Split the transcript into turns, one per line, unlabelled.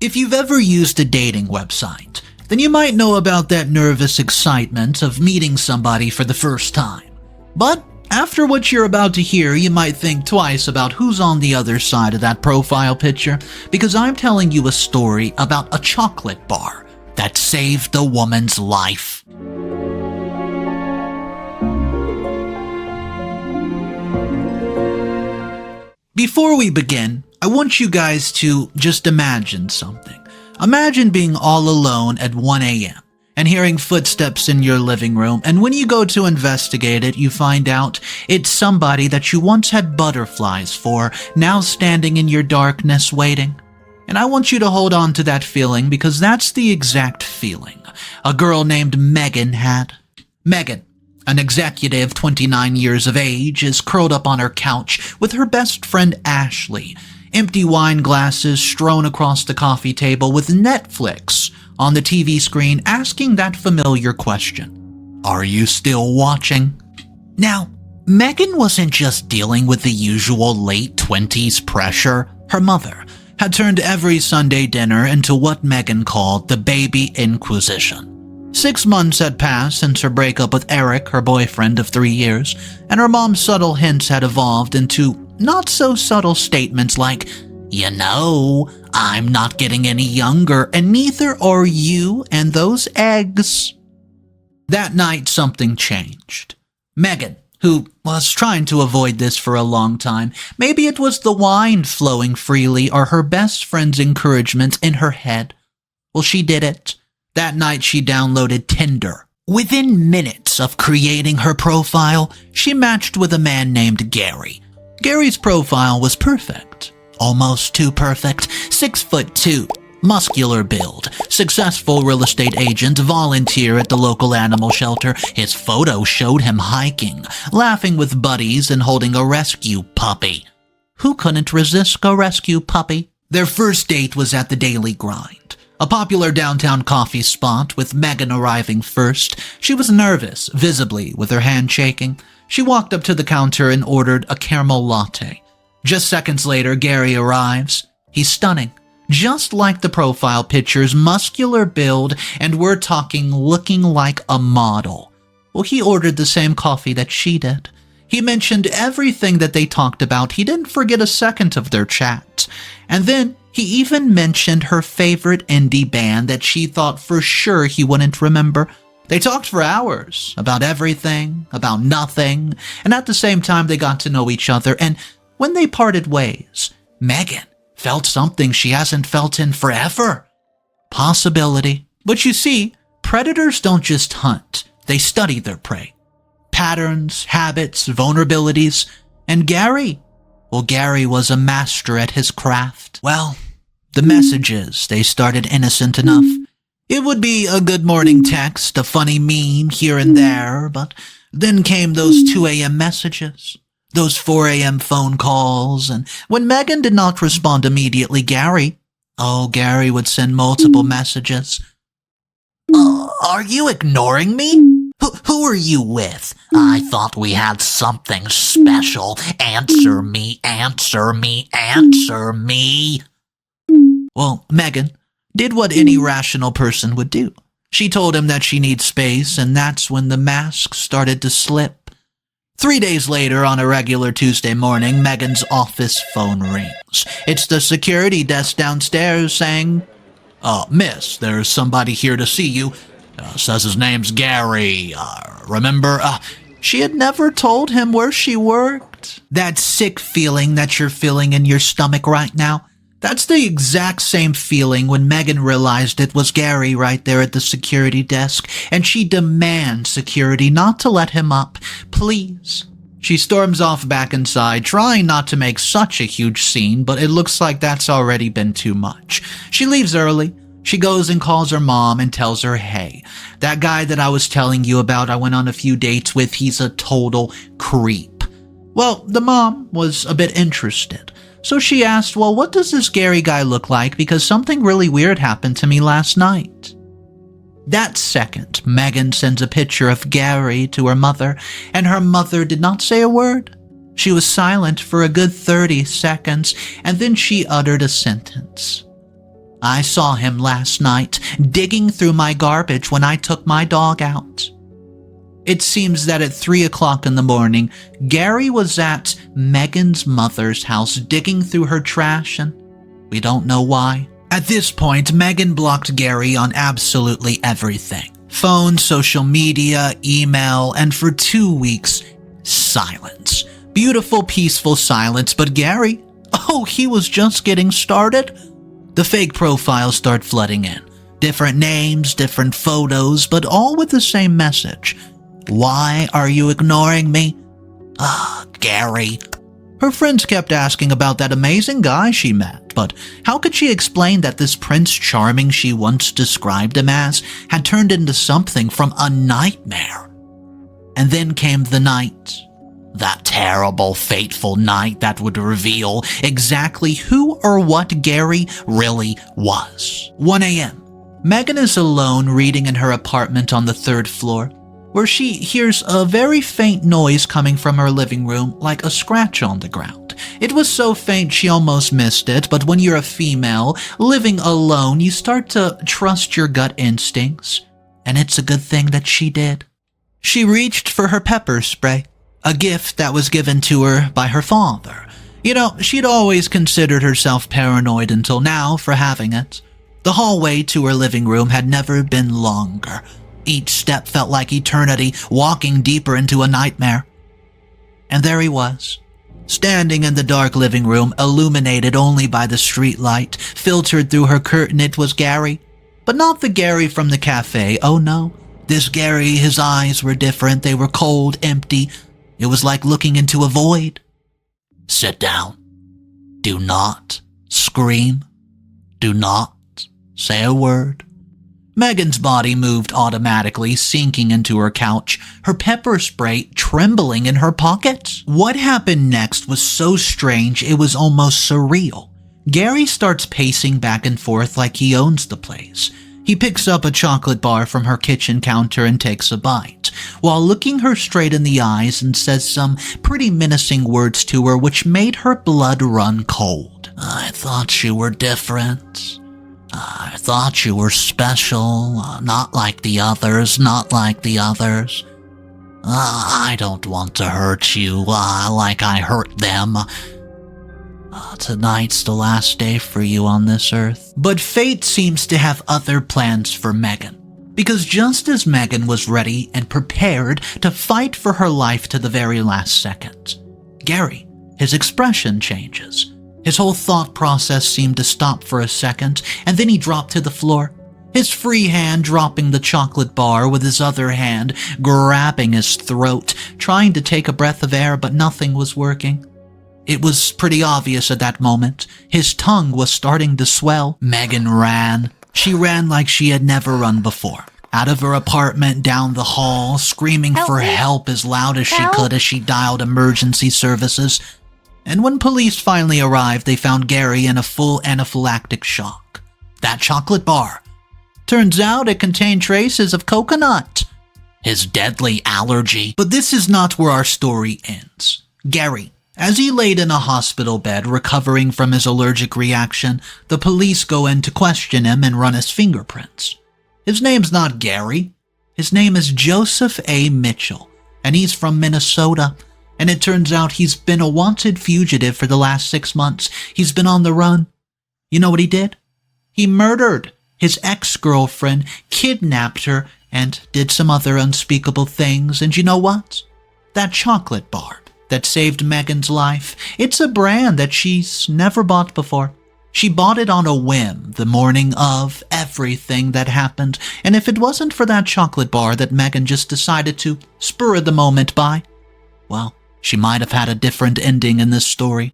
If you've ever used a dating website, then you might know about that nervous excitement of meeting somebody for the first time. But after what you're about to hear, you might think twice about who's on the other side of that profile picture, because I'm telling you a story about a chocolate bar that saved a woman's life. Before we begin, I want you guys to just imagine something. Imagine being all alone at 1 a.m. and hearing footsteps in your living room, and when you go to investigate it, you find out it's somebody that you once had butterflies for, now standing in your darkness waiting. And I want you to hold on to that feeling, because that's the exact feeling a girl named Megan had. Megan, an executive 29 years of age, is curled up on her couch with her best friend Ashley, empty wine glasses strewn across the coffee table with Netflix on the TV screen asking that familiar question, "Are you still watching?" Now, Megan wasn't just dealing with the usual late 20s pressure. Her mother had turned every Sunday dinner into what Megan called the baby inquisition. 6 months had passed since her breakup with Eric, her boyfriend of 3 years, and her mom's subtle hints had evolved into not-so-subtle statements like, "You know, I'm not getting any younger, and neither are you and those eggs." That night, something changed. Megan, who was trying to avoid this for a long time, maybe it was the wine flowing freely or her best friend's encouragement in her head. Well, she did it. That night, she downloaded Tinder. Within minutes of creating her profile, she matched with a man named Gary. Gary's profile was perfect. Almost too perfect. 6'2", muscular build, successful real estate agent, volunteer at the local animal shelter. His photo showed him hiking, laughing with buddies, and holding a rescue puppy. Who couldn't resist a rescue puppy? Their first date was at the Daily Grind, a popular downtown coffee spot, with Megan arriving first. She was nervous, visibly, with her hand shaking. She walked up to the counter and ordered a caramel latte. Just seconds later, Gary arrives. He's stunning, just like the profile picture's muscular build, and we're talking looking like a model. Well, he ordered the same coffee that she did. He mentioned everything that they talked about. He didn't forget a second of their chat. And then he even mentioned her favorite indie band that she thought for sure he wouldn't remember. They talked for hours about everything, about nothing, and at the same time they got to know each other. And when they parted ways, Megan felt something she hasn't felt in forever. Possibility. But you see, predators don't just hunt, they study their prey. Patterns, habits, vulnerabilities. And Gary? Well, Gary was a master at his craft. Well, the messages, they started innocent enough. It would be a good morning text, a funny meme here and there, but then came those 2 a.m. messages, those 4 a.m. phone calls, and when Megan did not respond immediately, Gary would send multiple messages. Are you ignoring me? Who are you with? I thought we had something special. Answer me, answer me, answer me. Well, Megan did what any rational person would do. She told him that she needs space, and that's when the mask started to slip. 3 days later, on a regular Tuesday morning, Megan's office phone rings. It's the security desk downstairs saying, "Miss, there's somebody here to see you. Says his name's Gary. Remember?" She had never told him where she worked. That sick feeling that you're feeling in your stomach right now, that's the exact same feeling when Megan realized it was Gary right there at the security desk, and she demands security not to let him up. Please. She storms off back inside, trying not to make such a huge scene, but it looks like that's already been too much. She leaves early. She goes and calls her mom and tells her, "Hey, that guy that I was telling you about I went on a few dates with, he's a total creep." Well, the mom was a bit interested. So she asked, "Well, what does this Gary guy look like? Because something really weird happened to me last night." That second, Megan sends a picture of Gary to her mother, and her mother did not say a word. She was silent for a good 30 seconds, and then she uttered a sentence. I saw him last night, digging through my garbage when I took my dog out. It seems that at 3 o'clock in the morning, Gary was at Megan's mother's house digging through her trash, and we don't know why. At this point, Megan blocked Gary on absolutely everything. Phone, social media, email, and for 2 weeks, silence. Beautiful, peaceful silence, but Gary, he was just getting started. The fake profiles start flooding in. Different names, different photos, but all with the same message. Why are you ignoring me? Gary. Her friends kept asking about that amazing guy she met, but how could she explain that this Prince Charming she once described him as had turned into something from a nightmare? And then came the night. That terrible, fateful night that would reveal exactly who or what Gary really was. 1 a.m. Megan is alone reading in her apartment on the 3rd floor, where she hears a very faint noise coming from her living room, like a scratch on the ground. It was so faint she almost missed it, but when you're a female living alone, you start to trust your gut instincts, and it's a good thing that she did. She reached for her pepper spray, a gift that was given to her by her father. She'd always considered herself paranoid until now for having it. The hallway to her living room had never been longer. Each step felt like eternity, walking deeper into a nightmare. And there he was, standing in the dark living room, illuminated only by the street light, filtered through her curtain. It was Gary, but not the Gary from the cafe. Oh no, this Gary, his eyes were different. They were cold, empty. It was like looking into a void. Sit down. Do not scream. Do not say a word. Megan's body moved automatically, sinking into her couch, her pepper spray trembling in her pocket. What happened next was so strange it was almost surreal. Gary starts pacing back and forth like he owns the place. He picks up a chocolate bar from her kitchen counter and takes a bite, while looking her straight in the eyes and says some pretty menacing words to her which made her blood run cold. I thought you were different. I thought you were special, not like the others, not like the others. I don't want to hurt you, like I hurt them. Tonight's the last day for you on this earth. But fate seems to have other plans for Megan, because just as Megan was ready and prepared to fight for her life to the very last second, Gary, his expression changes. His whole thought process seemed to stop for a second, and then he dropped to the floor, his free hand dropping the chocolate bar with his other hand grabbing his throat, trying to take a breath of air, but nothing was working. It was pretty obvious at that moment. His tongue was starting to swell. Megan ran. She ran like she had never run before. Out of her apartment, down the hall, screaming for help as loud as she could as she dialed emergency services. And when police finally arrived, they found Gary in a full anaphylactic shock. That chocolate bar. Turns out it contained traces of coconut. His deadly allergy. But this is not where our story ends. Gary, as he laid in a hospital bed recovering from his allergic reaction, the police go in to question him and run his fingerprints. His name's not Gary. His name is Joseph A. Mitchell, and he's from Minnesota. And it turns out he's been a wanted fugitive for the last 6 months. He's been on the run. You know what he did? He murdered his ex-girlfriend, kidnapped her, and did some other unspeakable things. And you know what? That chocolate bar that saved Megan's life, it's a brand that she's never bought before. She bought it on a whim the morning of everything that happened. And if it wasn't for that chocolate bar that Megan just decided to spur of the moment buy, well, she might have had a different ending in this story.